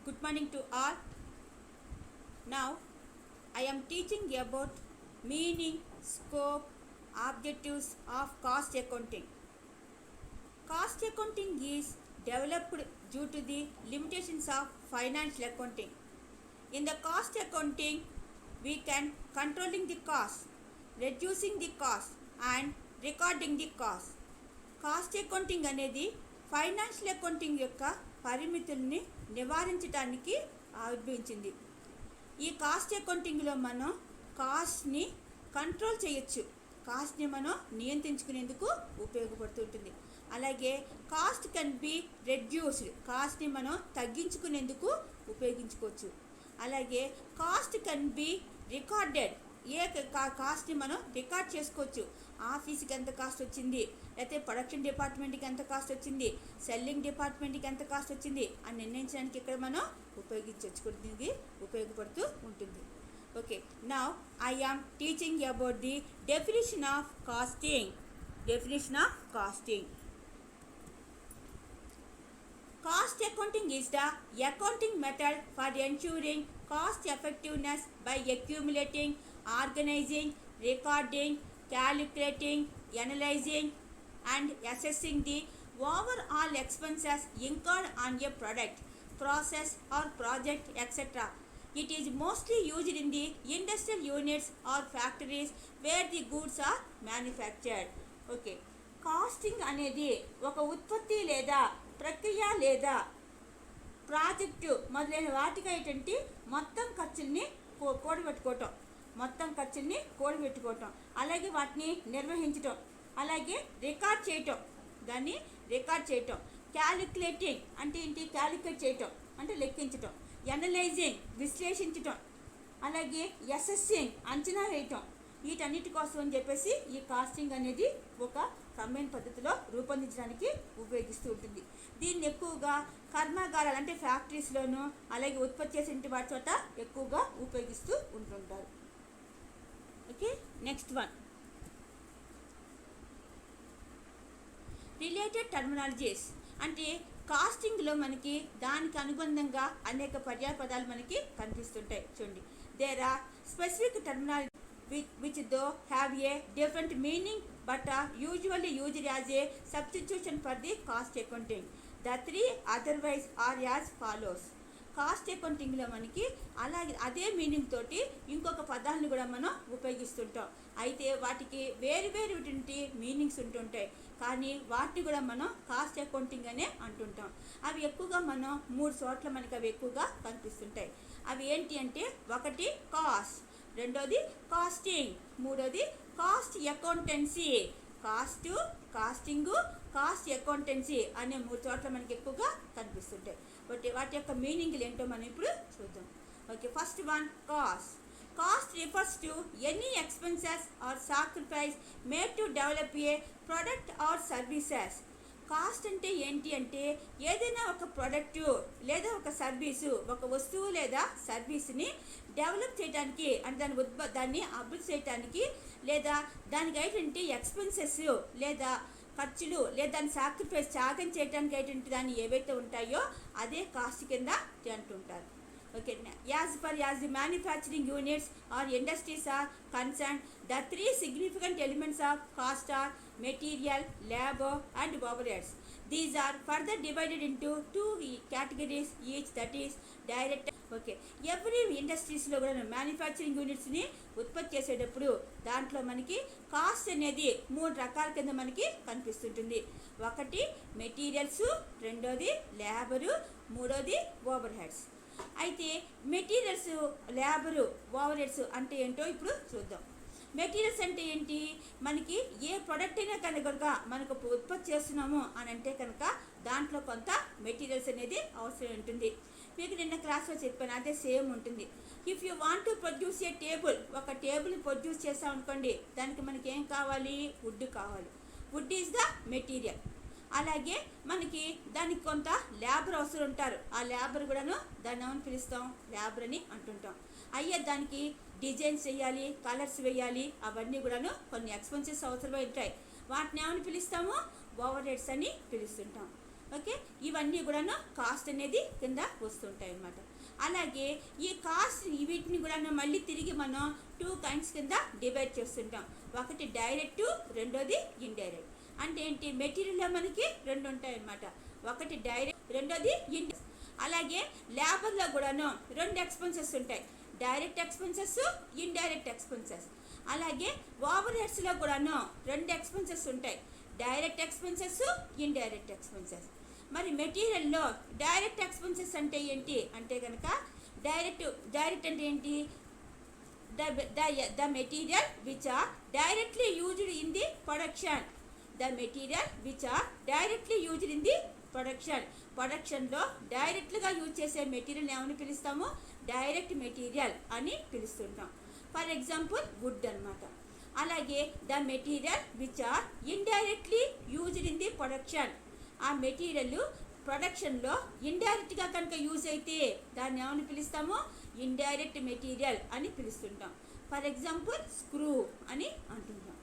Good morning to all. Now I am teaching about meaning, scope, objectives of cost accounting. Cost accounting is developed due to the limitations of financial accounting. In the cost accounting, we can controlling the cost, reducing the cost and recording the cost. Cost accounting అనేది financial accounting యొక్క పరిమితుల్ని నివారించడానికి ఆవిర్భవించింది. ఈ cost అకౌంటింగ్లో మనం కాస్ట్ని control చేయొచ్చు, కాస్ట్ని మనం నియంత్రించుకునేందుకు ఉపయోగపడుతుంటుంది. అలాగే కాస్ట్ కెన్ బి రెడ్యూస్డ్, కాస్ట్ని మనం తగ్గించుకునేందుకు ఉపయోగించుకోవచ్చు. అలాగే కాస్ట్ కెన్ బి రికార్డెడ్, కాస్ట్ని మనం రికార్డ్ చేసుకోవచ్చు. ఆఫీస్కి ఎంత కాస్ట్ వచ్చింది, లేకపోతే ప్రొడక్షన్ డిపార్ట్మెంట్కి ఎంత కాస్ట్ వచ్చింది, సెల్లింగ్ డిపార్ట్మెంట్కి ఎంత కాస్ట్ వచ్చింది అని నిర్ణయించడానికి ఇక్కడ మనం ఉపయోగించుకోవడానికి ఉపయోగపడుతూ ఉంటుంది. Okay, now I am teaching about the definition of costing. Definition of costing. Cost accounting is the accounting method for ensuring cost effectiveness by accumulating, organizing, recording, calculating, analyzing and assessing the overall expenses incurred on a product, process or project, etc. It is mostly used in the industrial units or factories where the goods are manufactured. Okay, costing అనేది ఒక ఉత్పత్తి లేదా ప్రక్రియ లేదా project మొదలైన వాటికి ఏంటంటే మొత్తం ఖర్చుల్ని కూడబెట్టుకోవటం, అలాగే వాటిని నిర్వహించటం, అలాగే రికార్డ్ చేయటం, దాన్ని రికార్డ్ చేయటం. క్యాలిక్యులేటింగ్ అంటే ఏంటి, క్యాలిక్యులేట్ చేయటం అంటే లెక్కించటం. ఎనలైజింగ్ విశ్లేషించటం, అలాగే అసెస్సింగ్ అంచనా వేయటం. వీటన్నిటి కోసం అని చెప్పేసి ఈ కాస్టింగ్ అనేది ఒక కంబైన్ పద్ధతిలో రూపొందించడానికి ఉపయోగిస్తూ ఉంటుంది. దీన్ని ఎక్కువగా కర్మాగారాలు అంటే ఫ్యాక్టరీస్లోను, అలాగే ఉత్పత్తి చేసే వాటి చోట ఎక్కువగా ఉపయోగిస్తూ ఉంటుంటారు. Okay, next one related terminologies. అంటే కాస్టింగ్లో మనకి దానికి అనుబంధంగా అనేక పర్యాపదాలు మనకి కనిపిస్తుంటాయి. చూడండి, there are specific terminology which though have a different meaning but are usually used as a substitution for the cost accounting. The three otherwise are as follows. Cost అకౌంటింగ్లో మనకి అలాగే అదే మీనింగ్ తోటి ఇంకొక పదాలను కూడా మనం ఉపయోగిస్తుంటాం. అయితే వాటికి వేరు మీనింగ్స్ ఉంటుంటాయి, కానీ వాటిని కూడా మనం కాస్ట్ అకౌంటింగ్ అనే అంటుంటాం. అవి ఎక్కువగా మనం 3 చోట్ల మనకి అవి ఎక్కువగా కనిపిస్తుంటాయి. అవి ఏంటి అంటే, ఒకటి కాస్ట్, రెండోది కాస్టింగ్, మూడోది cost accountancy. Casting, cost accountancy అనే 3 చోట్ల మనకి ఎక్కువగా కనిపిస్తుంటాయి. వాటి యొక్క మీనింగ్లు ఏంటో మనం ఇప్పుడు చూద్దాం. Okay, first one cost. Cost refers to any expenses or sacrifice made to develop a product or services. Cost అంటే ఏంటి అంటే, ఏదైనా ఒక ప్రోడక్టు లేదా ఒక సర్వీసు, ఒక వస్తువు లేదా సర్వీస్ని డెవలప్ చేయడానికి అంటే దాన్ని అభివృద్ధి చేయడానికి, లేదా దానికి ఏంటంటే ఎక్స్పెన్సెస్ లేదా ఖర్చులు లేదా దాన్ని సాక్రిఫైస్ త్యాగం చేయడానికి ఏంటంటే దాన్ని ఏవైతే ఉంటాయో అదే కాస్ట్ కింద అంటుంటారు. Okay, as the manufacturing units or industries or concern, the 3 significant elements of cost are material, labor and overheads. These are further divided into 2 categories each, that is direct. Okay, every ఇండస్ట్రీస్లో కూడా manufacturing యూనిట్స్ని ఉత్పత్తి చేసేటప్పుడు దాంట్లో మనకి cost అనేది 3 రకాల కింద మనకి కనిపిస్తుంటుంది. ఒకటి మెటీరియల్స్, రెండోది లేబరు, మూడోది ఓవర్ హెడ్స్. అయితే మెటీరియల్స్, లేబరు, ఓవర్ హెడ్స్ అంటే ఏంటో ఇప్పుడు చూద్దాం. మెటీరియల్స్ అంటే ఏంటి, మనకి ఏ ప్రోడక్ట్ అయినా కనుక మనకు ఉత్పత్తి చేస్తున్నాము అని అంటే కనుక దాంట్లో కొంత మెటీరియల్స్ అనేది అవసరం ఉంటుంది. మీకు నిన్న క్లాస్లో చెప్పాను, అదే సేమ్ ఉంటుంది. If you want to produce a table, ఒక టేబుల్ని ప్రొడ్యూస్ చేస్తాం అనుకోండి, దానికి మనకి ఏం కావాలి, వుడ్ కావాలి. Wood is the material. అలాగే మనకి దానికి కొంత లేబర్ అవసరం ఉంటారు. ఆ లేబర్ కూడాను దాన్ని ఏమని పిలుస్తాం, లేబర్ అని అంటుంటాం. అయ్యే దానికి డిజైన్స్ వేయాలి, కలర్స్ వేయాలి, అవన్నీ కూడాను కొన్ని ఎక్స్పెన్సెస్ అవసరమై ఉంటాయి. వాటిని ఏమని పిలుస్తాము, ఓవర్ హెడ్స్ అని పిలుస్తుంటాం. ఓకే, ఇవన్నీ కూడాను కాస్ట్ అనేది కింద వస్తుంటాయి అన్నమాట. అలాగే ఈ కాస్ట్ వీటిని కూడా మళ్ళీ తిరిగి మనం 2 kinds కింద డివైడ్ చేస్తుంటాం. ఒకటి డైరెక్ట్, రెండోది ఇండైరెక్ట్. అంటే ఏంటి, మెటీరియల్లో మనకి 2 ఉంటాయి అన్నమాట. ఒకటి డైరెక్ట్, రెండోది ఇండైరెక్ట్. అలాగే లేబర్లో కూడాను 2 ఎక్స్పెన్సెస్ ఉంటాయి, డైరెక్ట్ ఎక్స్పెన్సెస్, ఇండైరెక్ట్ ఎక్స్పెన్సెస్. అలాగే ఓవర్ హెడ్స్లో కూడాను 2 ఎక్స్పెన్సెస్ ఉంటాయి, డైరెక్ట్ ఎక్స్పెన్సెస్, ఇండైరెక్ట్ ఎక్స్పెన్సెస్. మరి మెటీరియల్లో డైరెక్ట్ ఎక్స్పెన్సెస్ అంటే ఏంటి అంటే కనుక, డైరెక్ట్ అంటే ఏంటి, the material which are directly used in the production. The material which are directly used in the ప్రొడక్షన్లో డైరెక్ట్గా యూజ్ చేసే మెటీరియల్ ఏమని పిలుస్తాము, డైరెక్ట్ మెటీరియల్ అని పిలుస్తుంటాం. ఫర్ ఎగ్జాంపుల్ వుడ్ అనమాట. అలాగే the material which are indirectly used in the production. ఆ material ప్రొడక్షన్లో ఇండైరెక్ట్గా కనుక యూజ్ అయితే దాన్ని ఏమని పిలుస్తాము, ఇండైరెక్ట్ మెటీరియల్ అని పిలుస్తుంటాం. ఫర్ ఎగ్జాంపుల్ స్క్రూ అని అంటుంటాం.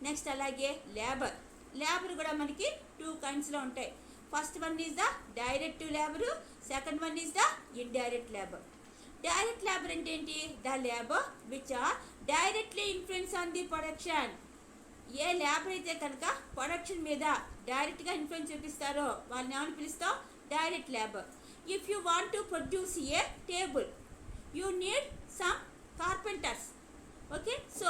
నెక్స్ట్ అలాగే లేబర్ కూడా మనకి 2 kindsలో ఉంటాయి. First one is the direct labour, second one is the indirect labour. Direct labour అంటే ఏంటి, the labour which are directly influence on the production. ఏ లేబర్ అయితే కనుక ప్రొడక్షన్ మీద డైరెక్ట్గా ఇన్ఫ్లుయెన్స్ చూపిస్తారో వాళ్ళని ఏమని పిలుస్తాం, direct labour. If you want to produce a table you need some carpenters. Okay, so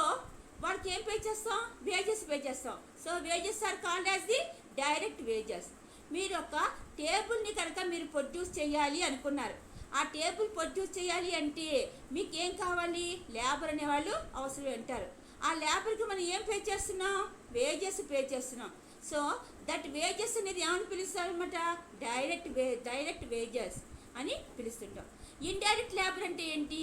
వాళ్ళకి ఏం పే చేస్తాం, వేజెస్ పే చేస్తాం. So wages are called as the direct wages. మీరు ఒక టేబుల్ని కనుక మీరు ప్రొడ్యూస్ చేయాలి అనుకున్నారు, ఆ టేబుల్ ప్రొడ్యూస్ చేయాలి అంటే మీకు ఏం కావాలి, లేబర్ అనేవాళ్ళు అవసరం అంటారు. ఆ లేబర్కి మనం ఏం పే చేస్తున్నాం, వేజెస్ పే చేస్తున్నాం. సో దట్ వేజెస్ అనేది ఏమని పిలుస్తారు అనమాట, డైరెక్ట్ వేజెస్ అని పిలుస్తుంటాం. ఇండైరెక్ట్ లేబర్ అంటే ఏంటి,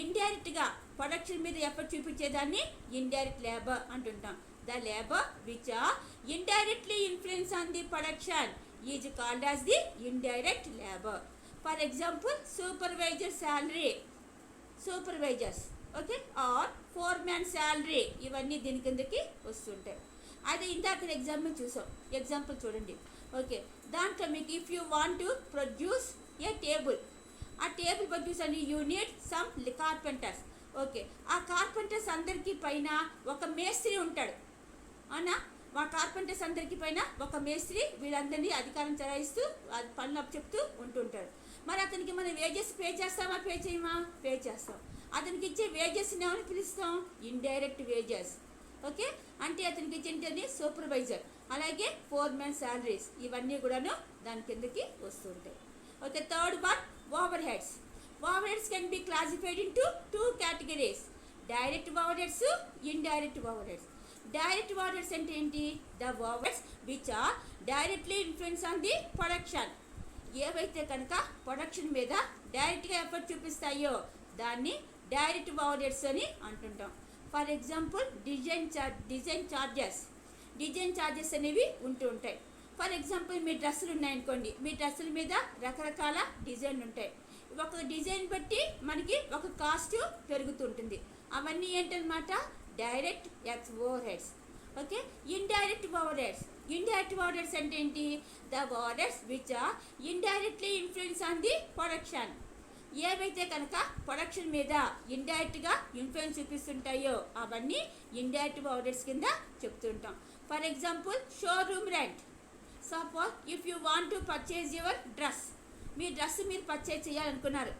ఇండైరెక్ట్గా ప్రొడక్షన్ మీద ఎఫర్ట్ చూపించేదాన్ని ఇండైరెక్ట్ లేబర్ అంటుంటాం. The labour which are indirectly influence on the production is called as the indirect labour. For example supervisors okay, or foreman salary, ఇవన్నీ దీని కిందకి వస్తుంటాయి. అదే ఇందాక ఎగ్జాంపుల్ చూడండి. ఓకే, దాంట్లో మీకు if you want to produce a table, ఆ టేబుల్ ప్రొడ్యూస్ అని you need some carpenters. Okay, ఆ కార్పెంటర్స్ అందరికీ పైన ఒక మేస్త్రి ఉంటాడు అవునా. మా కార్పెంటర్స్ అందరికీ పైన ఒక మేస్త్రి వీళ్ళందరినీ అధికారం చలాయిస్తూ పనులు చెప్తూ ఉంటుంటాడు. మరి అతనికి మనం వేజెస్ పే చేస్తామా, పే చేయమా, పే చేస్తాం. అతనికి ఇచ్చే వేజెస్ని ఏమని పిలుస్తాం, ఇండైరెక్ట్ వేజెస్. ఓకే, అంటే అతనికి ఇచ్చేది సూపర్వైజర్. అలాగే ఫోర్మ్యాన్ శాలరీస్, ఇవన్నీ కూడాను దాని కిందకి వస్తుంటాయి. Okay, third one overheads. Overheads can be classified into 2 categories, direct overheads, indirect overheads. Direct overheads అంటే ఏంటి, the overheads which are directly influence on the production. ఏవైతే కనుక production మీద డైరెక్ట్గా effort చూపిస్తాయో దాన్ని direct over heads అని అంటుంటాం. For example design charges అనేవి ఉంటూ ఉంటాయి. ఫర్ ఎగ్జాంపుల్ మీ డ్రెస్సులు ఉన్నాయనుకోండి, మీ డ్రెస్సుల మీద రకరకాల డిజైన్లు ఉంటాయి. ఒక డిజైన్ బట్టి మనకి ఒక కాస్ట్ పెరుగుతుంటుంది. అవన్నీ ఏంటన్నమాట, direct overheads. Okay, indirect overheads అంటే ఏంటి, the overheads which are indirectly influence on the production. ఏవైతే కనుక ప్రొడక్షన్ మీద ఇండైరెక్ట్గా ఇన్ఫ్లుయెన్స్ చూపిస్తుంటాయో అవన్నీ ఇండైరెక్ట్ ఓవర్ హెడ్స్ కింద చెప్తుంటాం. For example showroom rent. Suppose if you want to purchase your dress, మీ డ్రెస్ మీరు పర్చేజ్ చేయాలనుకున్నారు.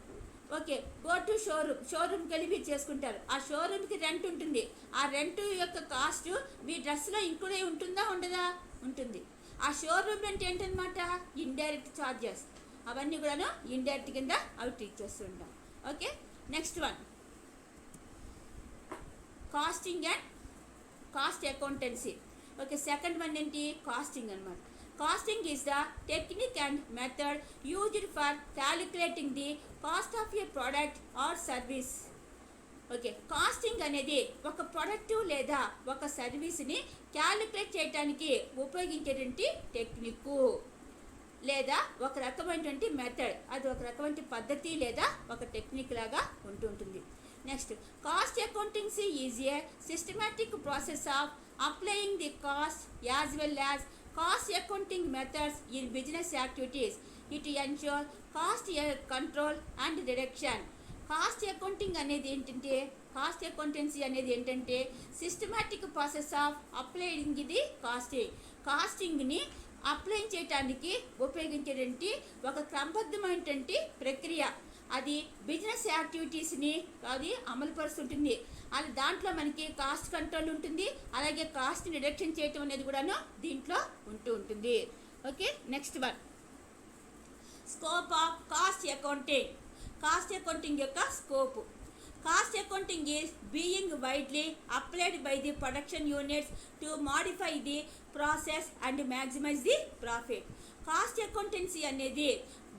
ఓకే, గో టు షోరూమ్కి వెళ్ళి మీరు చేసుకుంటారు. ఆ షోరూమ్కి రెంట్ ఉంటుంది. ఆ రెంట్ యొక్క కాస్ట్ మీ డ్రెస్లో ఇంక్లూడ్ అయి ఉంటుందా, ఉండదా, ఉంటుంది. ఆ షోరూమ్ రెంట్ ఏంటనమాట, ఇండైరెక్ట్ ఛార్జెస్. అవన్నీ కూడాను ఇండైరెక్ట్ కింద అవి ట్రీట్ చేస్తుంటాం. Okay, next one costing and cost accountancy. Okay, second one ఏంటి, కాస్టింగ్ అనమాట. Costing is the technique and method used for calculating the cost of a product or service. Okay, costing అనేది ఒక product లేదా ఒక సర్వీస్ని calculate చేయడానికి ఉపయోగించేటువంటి technique లేదా ఒక రకమైనటువంటి మెథడ్, అది ఒక రకమైన పద్ధతి లేదా ఒక టెక్నిక్ లాగా ఉంటుంటుంది. Next, cost accounting is a systematic process of applying the cost as well as Cost accounting methods in business activities. It ensures cost control and reduction. Cost accounting అనేది ఏంటంటే కాస్ట్ అకౌంటెన్సీ అనేది ఏంటంటే systematic process of applying ఇది కాస్టింగ్ని apply చేయడానికి ఉపయోగించేటువంటి ఒక క్రమబద్ధమైనటువంటి ప్రక్రియ. అది business యాక్టివిటీస్ని అది అమలుపరుస్తుంటుంది. అది దాంట్లో మనకి కాస్ట్ కంట్రోల్ ఉంటుంది, అలాగే కాస్ట్ని రిడక్షన్ చేయటం అనేది కూడాను దీంట్లో ఉంటుంది. Okay, next one, scope of cost accounting. Cost accounting యొక్క scope. Cost accounting is being widely applied by the production units to modify the process and maximize the profit. Cost accountancy అనేది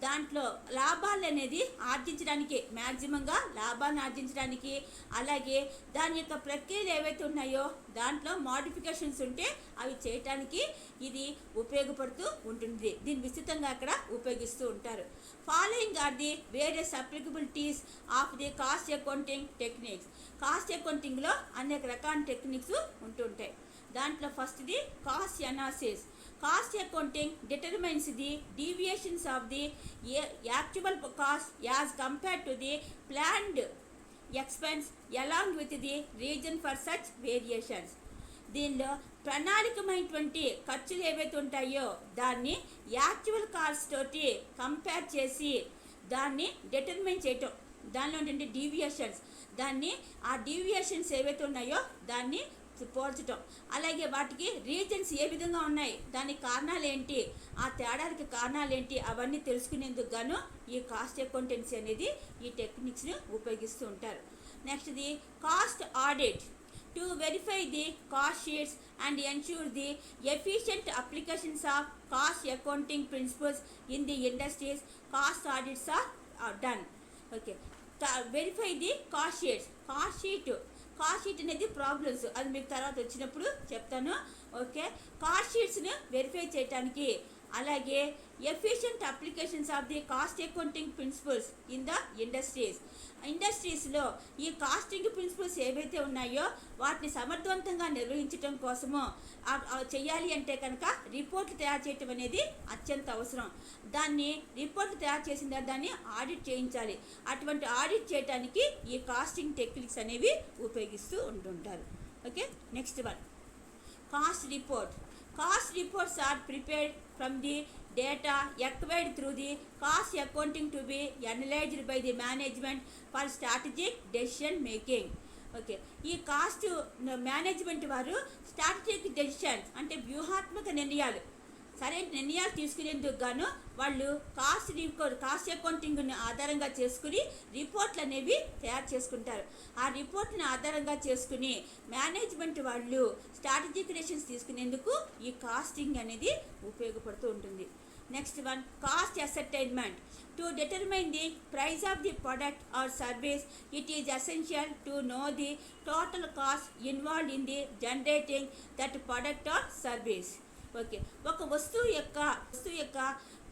దాంట్లో లాభాలు అనేది ఆర్జించడానికి, మ్యాక్సిమంగా లాభాలను ఆర్జించడానికి, అలాగే దాని యొక్క ప్రక్రియలు ఏవైతే ఉన్నాయో దాంట్లో మోడిఫికేషన్స్ ఉంటే అవి చేయటానికి ఇది ఉపయోగపడుతూ ఉంటుంది. దీన్ని విస్తృతంగా అక్కడ ఉపయోగిస్తూ ఉంటారు. Following are the various applicabilities of the cost accounting techniques. Cost అకౌంటింగ్లో అనేక రకాల టెక్నిక్స్ ఉంటుంటాయి. దాంట్లో ఫస్ట్ది cost analysis. Cost accounting determines the deviations of the actual cost as compared to the planned expense along with the reason for such variations. దీనిలో ప్రణాళికమైనటువంటి ఖర్చులు ఏవైతే ఉంటాయో దాన్ని యాక్చువల్ కాస్ట్ తోటి కంపేర్ చేసి దాన్ని డిటర్మైన్ చేయటం, దానిలో ఉండే డీవియేషన్స్, దాన్ని ఆ డీవియేషన్స్ ఏవైతే ఉన్నాయో దాన్ని పోల్చటం, అలాగే వాటికి రీజన్స్ ఏ విధంగా ఉన్నాయి, దానికి కారణాలు ఏంటి, ఆ తేడాలకి కారణాలు ఏంటి, అవన్నీ తెలుసుకునేందుకు గాను ఈ కాస్ట్ అకౌంటెన్సీ అనేది ఈ టెక్నిక్స్ని ఉపయోగిస్తూ ఉంటారు. నెక్స్ట్ది cost audit. To verify the cost sheets and ensure the efficient applications of cost accounting principles in the industries, cost audits are done. Okay, verify the cost sheets. Cost sheet అనేది problems, అది మీకు తర్వాత వచ్చినప్పుడు చెప్తాను. Okay, cost షీట్స్ని verify చేయడానికి, అలాగే efficient applications of the cost accounting principles in the ఇండస్ట్రీస్లో ఈ కాస్టింగ్ ప్రిన్సిపల్స్ ఏవైతే ఉన్నాయో వాటిని సమర్థవంతంగా నిర్వహించడం కోసము చేయాలి అంటే కనుక రిపోర్ట్లు తయారు చేయటం అనేది అత్యంత అవసరం. దాన్ని రిపోర్ట్లు తయారు చేసిన దాన్ని ఆడిట్ చేయించాలి. అటువంటి ఆడిట్ చేయడానికి ఈ కాస్టింగ్ టెక్నిక్స్ అనేవి ఉపయోగిస్తూ ఉంటుంటారు. Okay, next one, cost report. Cost reports are prepared from the data acquired through the cost accounting to be analyzed by the management for strategic decision making. Okay, ఈ cost management వారు strategic decisions అంటే వ్యూహాత్మక నిర్ణయాలు, సరైన నిర్ణయాలు తీసుకునేందుకు గాను వాళ్ళు కాస్ట్ అకౌంటింగ్ని ఆధారంగా చేసుకుని రిపోర్ట్లు అనేవి తయారు చేసుకుంటారు. ఆ రిపోర్ట్ని ఆధారంగా చేసుకుని మేనేజ్మెంట్ వాళ్ళు స్ట్రాటజిక్ డెసిషన్స్ తీసుకునేందుకు ఈ కాస్టింగ్ అనేది ఉపయోగపడుతూ ఉంటుంది. Next one, cost ascertainment. To determine the price of the product or service it is essential to know the total cost involved in the generating that product or service. Okay, ఒక వస్తువు యొక్క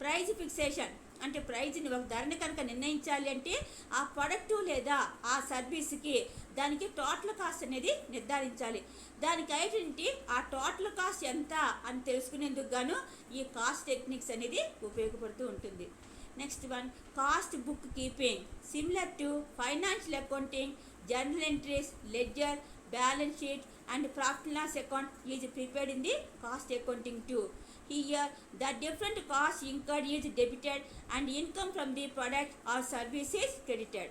praise fixation అంటే ప్రైజ్ని ఒక ధరని కనుక నిర్ణయించాలి అంటే ఆ ప్రొడక్టు లేదా ఆ సర్వీస్కి దానికి టోటల్ కాస్ట్ అనేది నిర్ధారించాలి. దానికి ఐడెంటిటీ ఆ టోటల్ కాస్ట్ ఎంత అని తెలుసుకునేందుకు గాను ఈ కాస్ట్ టెక్నిక్స్ అనేది ఉపయోగపడుతూ ఉంటుంది. Next one, cost book keeping. Similar to financial accounting, journal entries, ledger, balance sheet and profit and loss account is prepared in the cost accounting too. Here the different costs incurred is debited and income from the product or service is credited.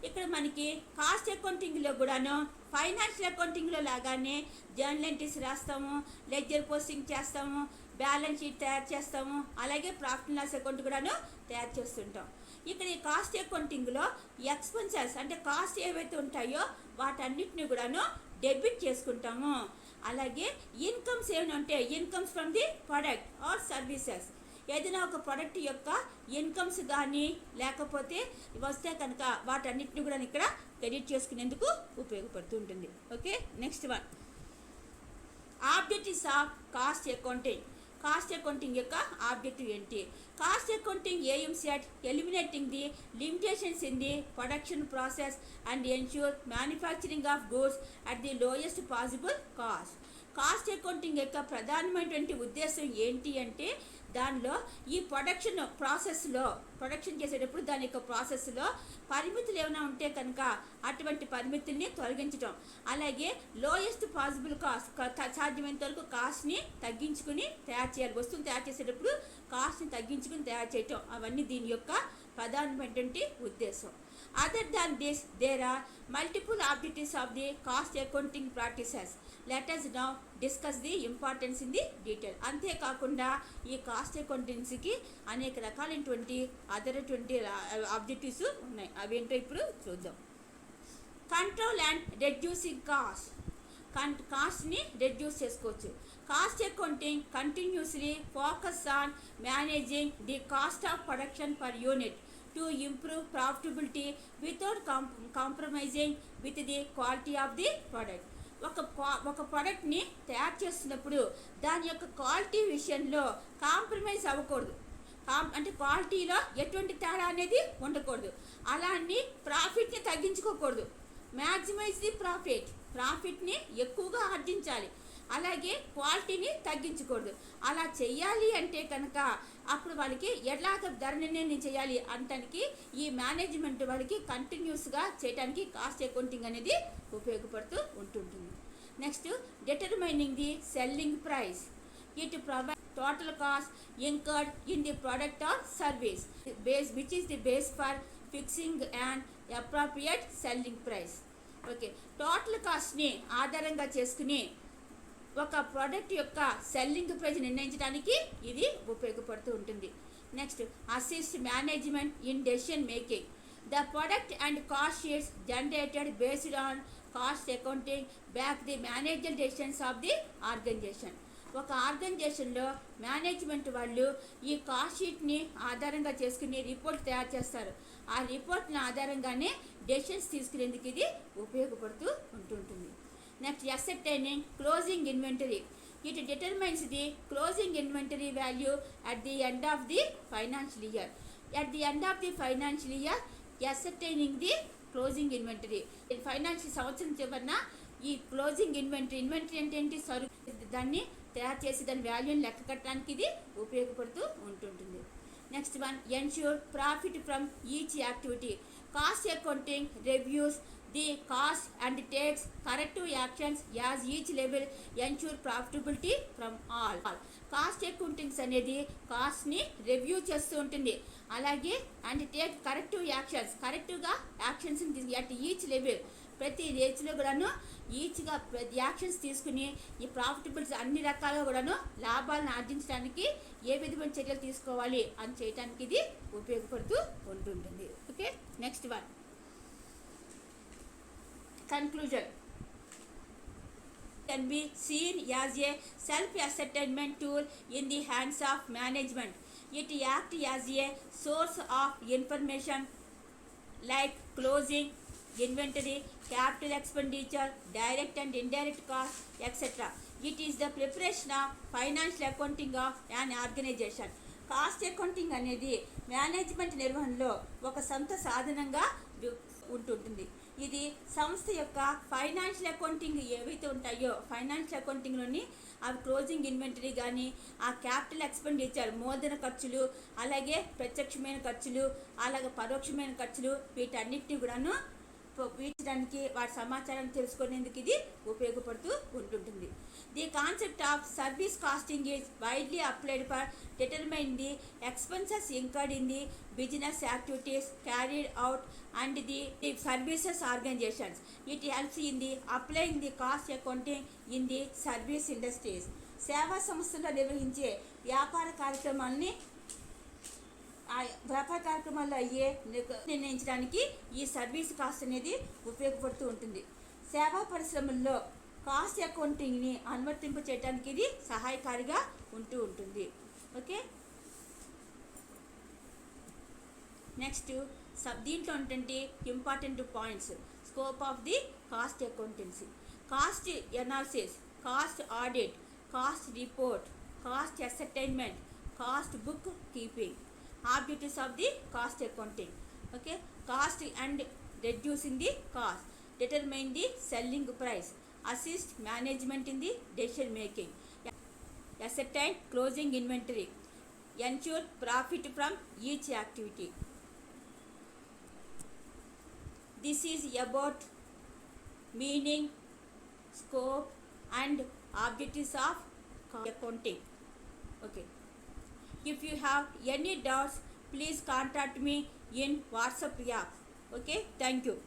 ఇక్కడ మనకి cost అకౌంటింగ్లో కూడాను financial అకౌంటింగ్లో లాగానే journal entries రాస్తాము, ledger posting చేస్తాము, balance sheet తయారు చేస్తాము, అలాగే ప్రాఫిట్ అండ్ లాస్ అకౌంట్ కూడాను తయారు చేస్తుంటాం. ఇక్కడ ఈ కాస్ట్ అకౌంటింగ్లో ఎక్స్పెన్సెస్ అంటే కాస్ట్ ఏవైతే ఉంటాయో వాటన్నిటిని కూడాను డెబిట్ చేసుకుంటాము. అలాగే ఇన్కమ్స్ ఏమైనా ఉంటే incomes from the product or services, ఏదైనా ఒక ప్రొడక్ట్ యొక్క ఇన్కమ్స్ కానీ లేకపోతే వస్తే కనుక వాటన్నిటిని కూడా ఇక్కడ క్రెడిట్ చేసుకునేందుకు ఉపయోగపడుతూ ఉంటుంది. Okay, next one, objectives of cost accounting. Cost accounting యొక్క ఆబ్జెక్టివ్ ఏంటి? Cost accounting aims at eliminating the limitations in the production process and ensure manufacturing of goods at the lowest possible cost. Cost accounting యొక్క ప్రధానమైనటువంటి ఉద్దేశం ఏంటి అంటే దానిలో ఈ production చేసేటప్పుడు దాని యొక్క ప్రాసెస్లో పరిమితులు ఏమైనా ఉంటే కనుక అటువంటి పరిమితుల్ని తొలగించడం, అలాగే లోయెస్ట్ పాసిబుల్ కాస్ట్ సాధ్యమైనంత వరకు కాస్ట్ని తగ్గించుకుని తయారు చేయాలి. వస్తువుని తయారు చేసేటప్పుడు కాస్ట్ని తగ్గించుకుని తయారు చేయటం, అవన్నీ దీని యొక్క ప్రధానమైనటువంటి ఉద్దేశం. Other than this, there are multiple objectives of the cost accounting practices. Let us now discuss the importance in the detail. అంతేకాకుండా ఈ కాస్ట్ అకౌంటెన్సీకి అనేక రకాలైనటువంటి అదరటువంటి ఆబ్జెక్టివ్స్ ఉన్నాయి. అవేంటో ఇప్పుడు చూద్దాం. కంట్రోల్ అండ్ రెడ్యూసింగ్ కాస్ట్ని రెడ్యూస్ చేసుకోవచ్చు. Cost accounting continuously focus on managing the cost of production per unit to improve profitability without compromising with the quality of the product. ఒక ప్రోడక్ట్ని తయారు చేస్తున్నప్పుడు దాని యొక్క క్వాలిటీ విషయంలో కాంప్రమైజ్ అవ్వకూడదు. అంటే క్వాలిటీలో ఎటువంటి తేడా అనేది ఉండకూడదు. అలా అని ప్రాఫిట్ని తగ్గించుకోకూడదు. మ్యాక్సిమైజ్ ది ప్రాఫిట్ని ఎక్కువగా ఆర్జించాలి, అలాగే క్వాలిటీని తగ్గించకూడదు. అలా చెయ్యాలి అంటే కనుక అప్పుడు వాళ్ళకి ఎలాగ ధర నిర్ణయం చేయాలి అంటానికి ఈ మేనేజ్మెంట్ వాళ్ళకి కంటిన్యూస్గా చేయడానికి కాస్ట్ అకౌంటింగ్ అనేది ఉపయోగపడుతూ ఉంటుంటుంది. Next, determining the selling price. It provide total cost incurred in the product or service which is the base for fixing and appropriate selling price. Okay, total కాస్ట్ని ఆధారంగా చేసుకుని ఒక ప్రోడక్ట్ యొక్క సెల్లింగ్ ప్రైస్ నిర్ణయించడానికి ఇది ఉపయోగపడుతూ ఉంటుంది. Next, assist management in decision making. The product and cost sheets generated based on cost accounting back the manager decisions of the organization. ఒక ఆర్గనైజేషన్లో మేనేజ్మెంట్ వాళ్ళు ఈ కాస్ట్ షీట్ని ఆధారంగా చేసుకుని రిపోర్ట్ తయారు చేస్తారు. ఆ రిపోర్ట్ని ఆధారంగానే డెసిషన్స్ తీసుకునేందుకు ఇది ఉపయోగపడుతూ ఉంటుంటుంది. Next, ascertaining closing inventory. It determines the closing inventory value at the end of the financial year. At the end of the financial year, ascertaining the closing inventory. Financial సంవత్సరం చివరన ఈ క్లోజింగ్ ఇన్వెంటరీ అంటే ఏంటి? సరుకు దాన్ని తయారు చేసి దాని వాల్యూని లెక్క కట్టడానికి ఇది ఉపయోగపడుతూ ఉంటుంటుంది. Next one, ensure profit from each activity. Cost accounting reviews the cost and takes corrective actions as each level ensure profitability from all. Cost accountings అనేది కాస్ట్ని రివ్యూ చేస్తూ ఉంటుంది, అలాగే అండ్ టేక్ కరెక్టివ్ కరెక్టివ్గా యాక్షన్స్ని అట్ ఈచ్ లెవెల్ ప్రతి రేంజ్లో కూడాను ఈచ్గా ప్రతి యాక్షన్స్ తీసుకుని ఈ ప్రాఫిటబుల్స్ అన్ని రకాలుగా కూడాను లాభాలను ఆర్జించడానికి ఏ విధమైన చర్యలు తీసుకోవాలి అని చేయడానికి ఇది ఉపయోగపడుతూ ఉంటుంటుంది. Okay, next one, conclusion. Can be seen as a self-ascertainment tool in the hands of management. It acts as a source of information like closing inventory, capital expenditure, direct and indirect costs, etc. It is the preparation of financial accounting of an organization. Cost accounting అనేది management నిర్వహణలో ఒక సొంత సాధనంగా ఉంటుంటుంది. ఇది సంస్థ యొక్క financial accounting ఏవైతే ఉంటాయో ఫైనాన్షియల్ అకౌంటింగ్లోని అవి క్లోజింగ్ ఇన్వెంటరీ కానీ ఆ క్యాపిటల్ ఎక్స్పెండిచర్ మూలధన ఖర్చులు, అలాగే ప్రత్యక్షమైన ఖర్చులు, అలాగే పరోక్షమైన ఖర్చులు, వీటన్నిటిని కూడాను వీచడానికి వాటి సమాచారాన్ని తెలుసుకునేందుకు ఇది ఉపయోగపడుతూ ఉంటుంటుంది. The concept of service costing is widely applied for determine the expenses incurred in the business activities carried out and the services organizations. It helps in the applying the cost accounting in the service industries. సేవా సంస్థల్లో నిర్వహించే వ్యాపార కార్యక్రమాల్లో అయ్యే నిర్ణయించడానికి ఈ service cost అనేది ఉపయోగపడుతూ ఉంటుంది. సేవా పరిశ్రమల్లో కాస్ట్ అకౌంటింగ్ని అనువర్తింప చేయడానికి ఇది సహాయకారిగా ఉంటూ ఉంటుంది. ఓకే, నెక్స్ట్ దీంట్లో ఏంటంటే important points. Scope of the cost accountancy, cost analysis, cost audit, cost report, cost ascertainment, cost bookkeeping. Objectives of the cost accounting. Okay, cost and reducing the cost, determine the selling price, assist management in the decision making, ascertain closing inventory, ensure profit from each activity. This is about meaning, scope and objectives of accounting. Okay, if you have any doubts, please contact me in WhatsApp app. Okay, thank you.